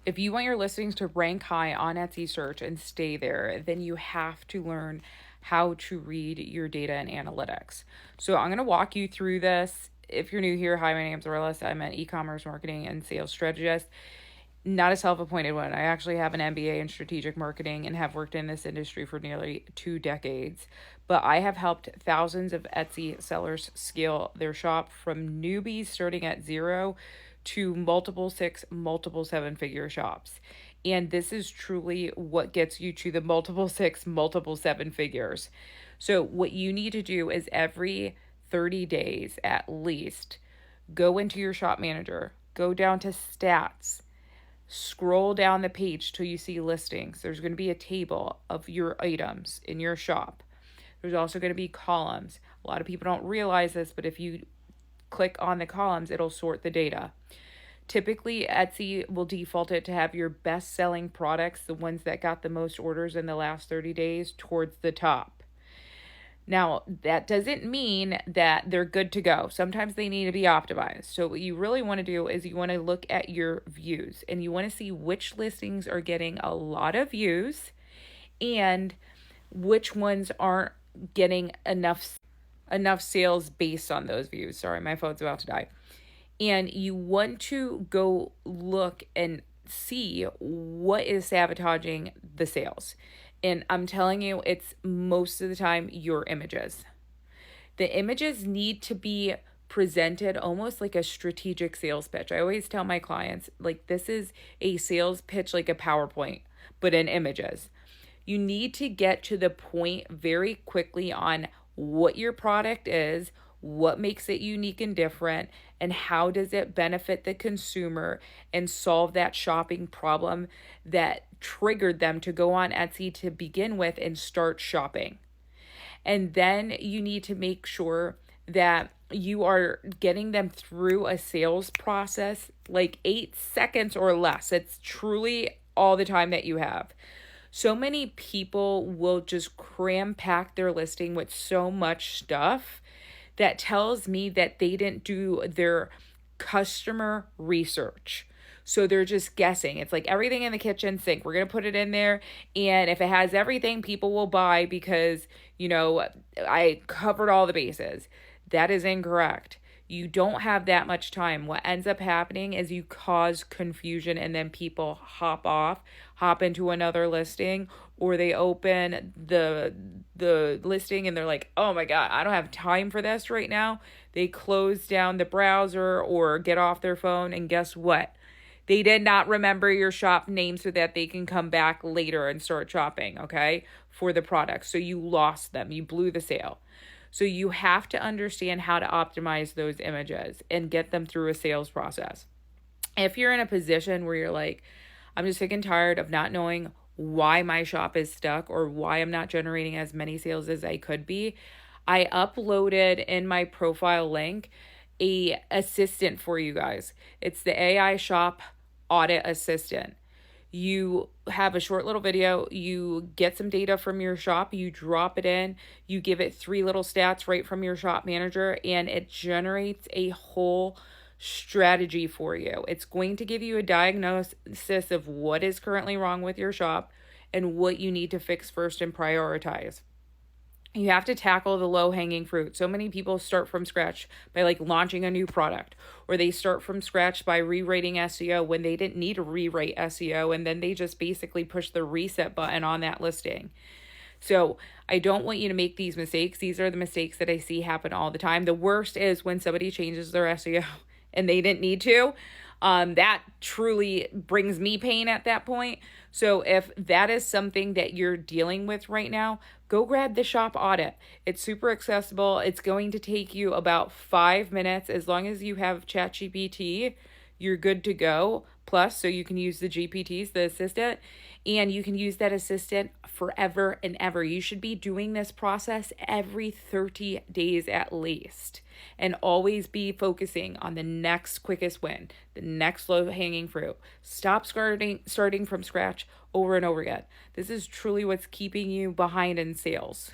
If you want your listings to rank high on Etsy search and stay there, then you have to learn how to read your data and analytics. So I'm going to walk you through this. If you're new here, hi, my name's Aurelis. I'm an e-commerce marketing and sales strategist, not a self-appointed one. I actually have an MBA in strategic marketing and have worked in this industry for nearly 2 decades. But I have helped thousands of Etsy sellers scale their shop from newbies starting at zero to multiple six, multiple seven-figure shops. And this is truly what gets you to the multiple six, multiple seven figures. So what you need to do is every 30 days at least, go into your shop manager, go down to stats, scroll down the page till you see listings. There's going to be a table of your items in your shop. There's also going to be columns. A lot of people don't realize this, but if you click on the columns, it'll sort the data. Typically, Etsy will default it to have your best-selling products, the ones that got the most orders in the last 30 days, towards the top. Now, that doesn't mean that they're good to go. Sometimes they need to be optimized. So what you really want to do is you want to look at your views and you want to see which listings are getting a lot of views and which ones aren't getting enough sales based on those views. Sorry, my phone's about to die. And you want to go look and see what is sabotaging the sales. And I'm telling you, it's most of the time your images. The images need to be presented almost like a strategic sales pitch. I always tell my clients, like, this is a sales pitch, like a PowerPoint, but in images. You need to get to the point very quickly on what your product is, what makes it unique and different, and how does it benefit the consumer and solve that shopping problem that triggered them to go on Etsy to begin with and start shopping. And then you need to make sure that you are getting them through a sales process like 8 seconds or less. It's truly all the time that you have. So many people will just cram pack their listing with so much stuff that tells me that they didn't do their customer research. So they're just guessing. It's like everything in the kitchen sink. We're going to put it in there. And if it has everything, people will buy because, I covered all the bases. That is incorrect. You don't have that much time. What ends up happening is you cause confusion and then people hop into another listing, or they open the listing and they're like, oh my God, I don't have time for this right now. They close down the browser or get off their phone, and guess what? They did not remember your shop name so that they can come back later and start shopping, okay, for the product. So you lost them. You blew the sale. So you have to understand how to optimize those images and get them through a sales process. If you're in a position where you're like, I'm just sick and tired of not knowing why my shop is stuck or why I'm not generating as many sales as I could be, I uploaded in my profile link a assistant for you guys. It's the AI Shop Audit Assistant. You have a short little video, you get some data from your shop, you drop it in, you give it 3 little stats right from your shop manager, and it generates a whole strategy for you. It's going to give you a diagnosis of what is currently wrong with your shop and what you need to fix first and prioritize. You have to tackle the low-hanging fruit. So many people start from scratch by launching a new product, or they start from scratch by rewriting SEO when they didn't need to rewrite SEO, and then they just basically push the reset button on that listing. So I don't want you to make these mistakes. These are the mistakes that I see happen all the time. The worst is when somebody changes their SEO and they didn't need to. That truly brings me pain at that point. So if that is something that you're dealing with right now, go grab the Shop Audit. It's super accessible. It's going to take you about 5 minutes. As long as you have ChatGPT, you're good to go. Plus, so you can use the GPTs, the assistant, and you can use that assistant forever and ever. You should be doing this process every 30 days at least, and always be focusing on the next quickest win, the next low-hanging fruit. Stop starting from scratch over and over again. This is truly what's keeping you behind in sales.